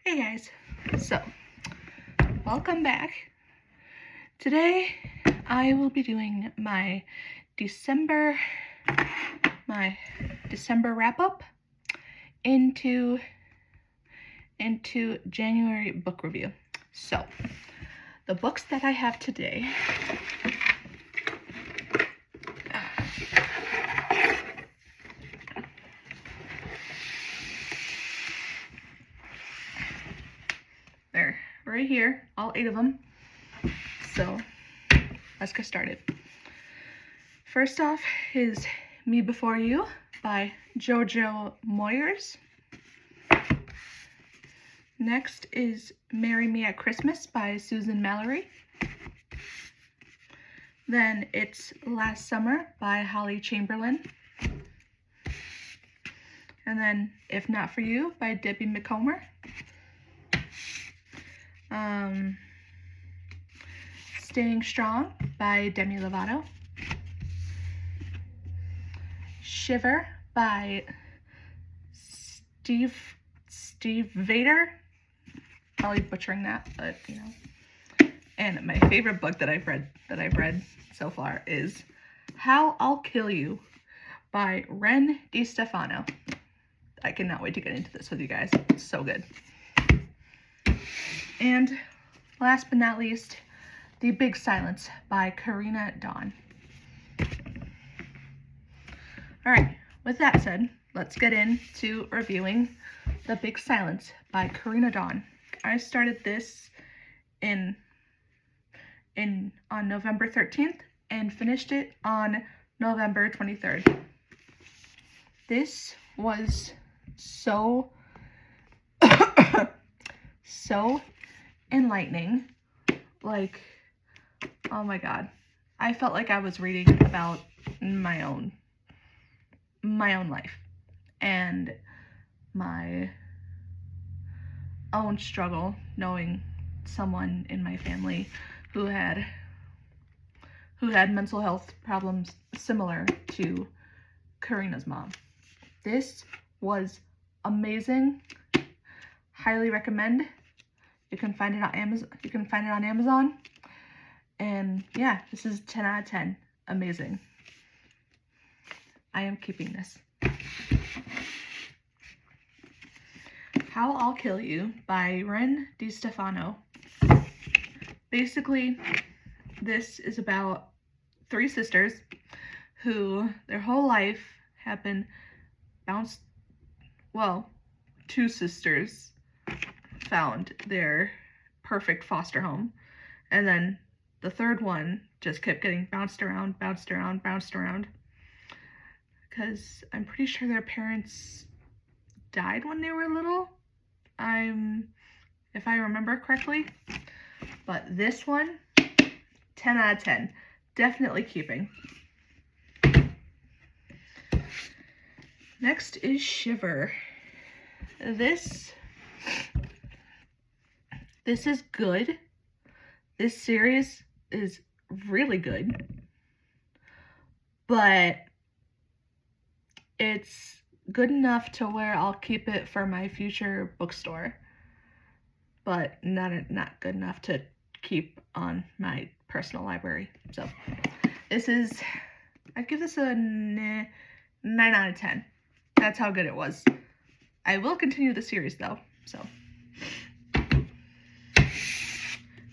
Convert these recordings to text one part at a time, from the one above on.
Hey guys, so welcome back. Today I will be doing my December wrap up into January book review. So the books that I have today they're right here, all 8 of them. So let's get started. First off is Me Before You by Jojo Moyes. Next is Marry Me at Christmas by Susan Mallory. Then it's Last Summer by Holly Chamberlain. And then If Not For You by Debbie Macomber. Staying Strong by Demi Lovato. Shiver by Steve Vader. Probably butchering that, but you know. And my favorite book that I've read so far is How I'll Kill You by Ren DiStefano. I cannot wait to get into this with you guys. It's so good. And last but not least, The Big Silence by Karina Dawn. Alright, with that said, let's get into reviewing The Big Silence by Karina Dawn. I started this on November 13th and finished it on November 23rd. This was so enlightening. Like, oh my god. I felt like I was reading about my own life and my own struggle, knowing someone in my family who had mental health problems similar to Karina's mom. This was amazing. Highly recommend. You can find it on Amazon. And yeah, this is 10 out of 10. Amazing. I am keeping this. How I'll Kill You by Ren DiStefano. Basically, this is about 3 sisters who their whole life have been bounced. Well, 2 sisters found their perfect foster home, and then the third one just kept getting bounced around, because I'm pretty sure their parents died when they were little. If I remember correctly. But this one, 10 out of 10. Definitely keeping. Next is Shiver. This is good. This series is really good. But it's good enough to where I'll keep it for my future bookstore, but not good enough to keep on my personal library. So I'd give this a 9 out of 10. That's how good it was. I will continue the series though. So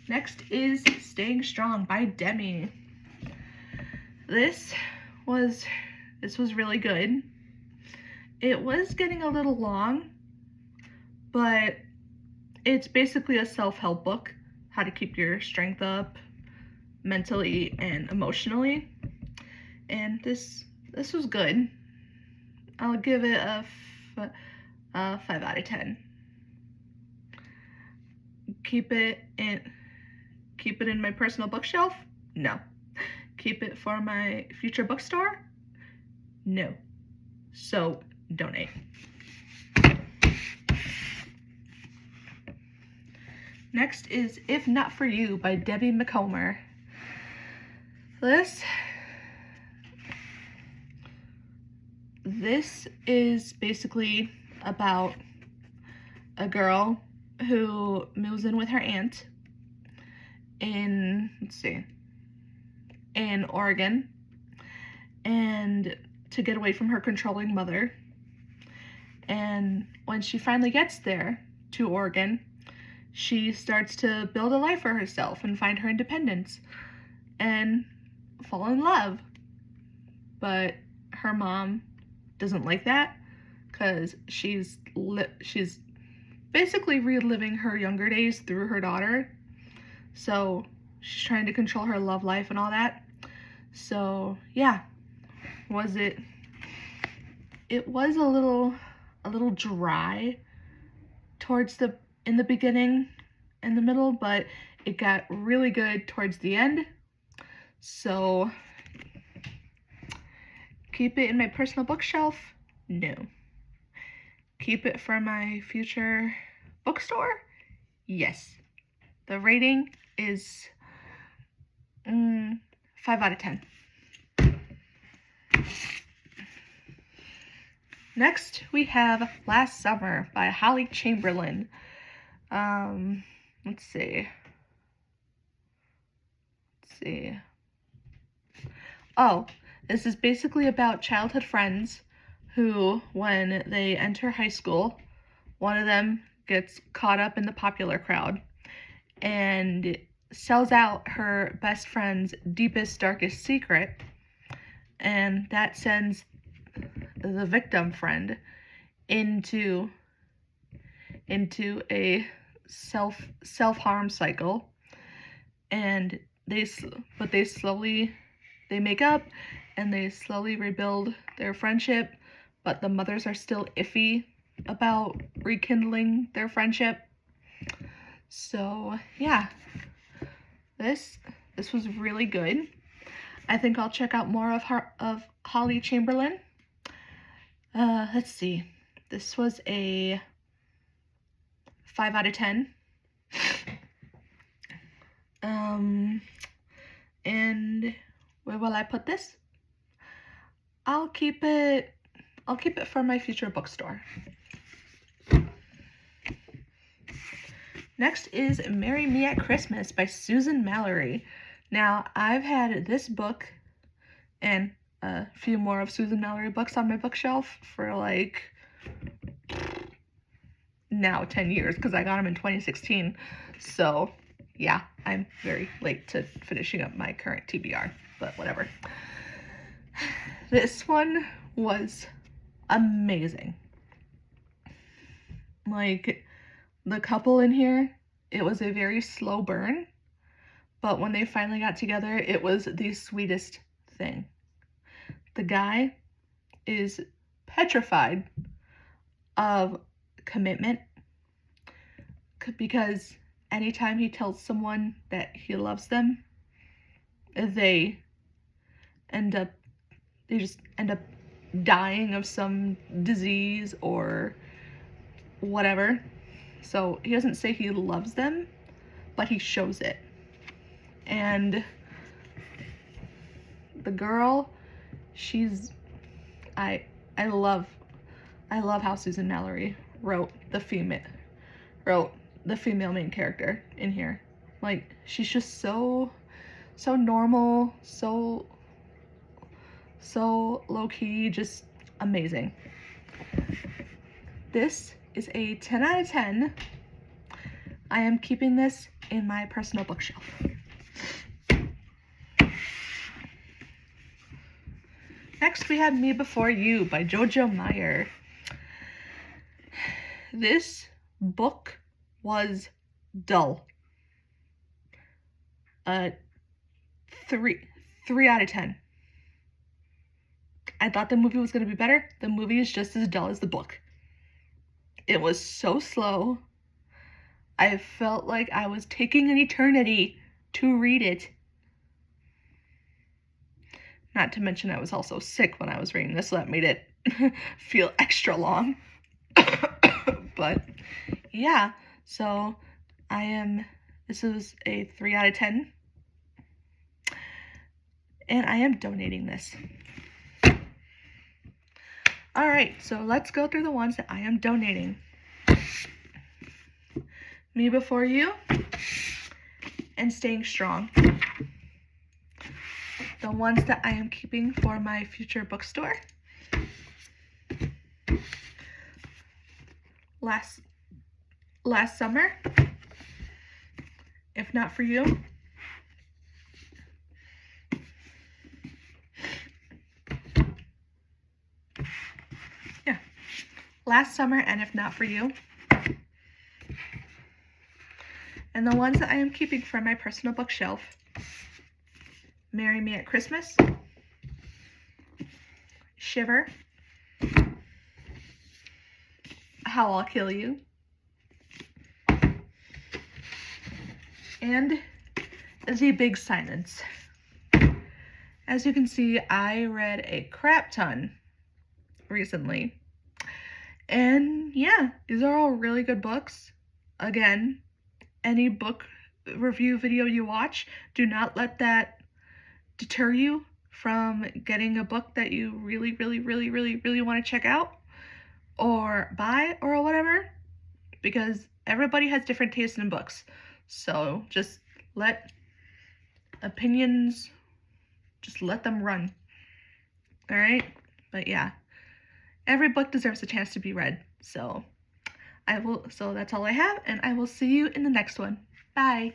next is Staying Strong by Demi. This was really good. It was getting a little long, but it's basically a self-help book, how to keep your strength up mentally and emotionally. And this was good. I'll give it a 5 out of 10. Keep it in my personal bookshelf? No. Keep it for my future bookstore? No. So donate. Next is If Not For You by Debbie Macomber. This is basically about a girl who moves in with her aunt in, in Oregon, and to get away from her controlling mother. And when she finally gets there to Oregon, she starts to build a life for herself and find her independence and fall in love. But her mom doesn't like that because she's basically reliving her younger days through her daughter. So she's trying to control her love life and all that. So yeah, it was a little dry towards in the beginning and the middle, but it got really good towards the end. So keep it in my personal bookshelf? No. Keep it for my future bookstore? Yes. The rating is 5 out of 10. Next, we have Last Summer by Holly Chamberlain. Let's see. Oh, this is basically about childhood friends who, when they enter high school, one of them gets caught up in the popular crowd and sells out her best friend's deepest, darkest secret, and that sends the victim friend into a self-harm cycle, and they make up and they slowly rebuild their friendship, but the mothers are still iffy about rekindling their friendship. So yeah, this was really good. I think I'll check out more of Holly Chamberlain. Let's see. This was a 5 out of 10. And where will I put this? I'll keep it for my future bookstore. Next is Marry Me at Christmas by Susan Mallery. Now, I've had this book and a few more of Susan Mallery books on my bookshelf for like now 10 years because I got them in 2016. So yeah, I'm very late to finishing up my current TBR, but whatever. This one was amazing. Like, the couple in here, it was a very slow burn, but when they finally got together, it was the sweetest thing. The guy is petrified of commitment because anytime he tells someone that he loves them, they just end up dying of some disease or whatever. So he doesn't say he loves them, but he shows it. And the girl, I love how Susan Mallery wrote the female main character in here. Like, she's just so normal, so low-key, just amazing. This is a 10 out of 10. I am keeping this in my personal bookshelf. Next, we have Me Before You by Jojo Meyer. This book was dull. 3 out of 10. I thought the movie was going to be better. The movie is just as dull as the book. It was so slow. I felt like I was taking an eternity to read it. Not to mention I was also sick when I was reading this, so that made it feel extra long. But yeah, so this is a 3 out of 10. And I am donating this. Alright, so let's go through the ones that I am donating. Me Before You, and Staying Strong. The ones that I am keeping for my future bookstore. Last summer, If Not For You. Yeah. Last Summer and If Not For You. And the ones that I am keeping from my personal bookshelf. Marry Me at Christmas. Shiver. How I'll Kill You. And The Big Silence. As you can see, I read a crap ton recently. And yeah, these are all really good books. Again, any book review video you watch, do not let that deter you from getting a book that you really want to check out or buy or whatever, because everybody has different tastes in books. So just let opinions, just let them run. All right? But yeah, every book deserves a chance to be read. So that's all I have, and I will see you in the next one. Bye.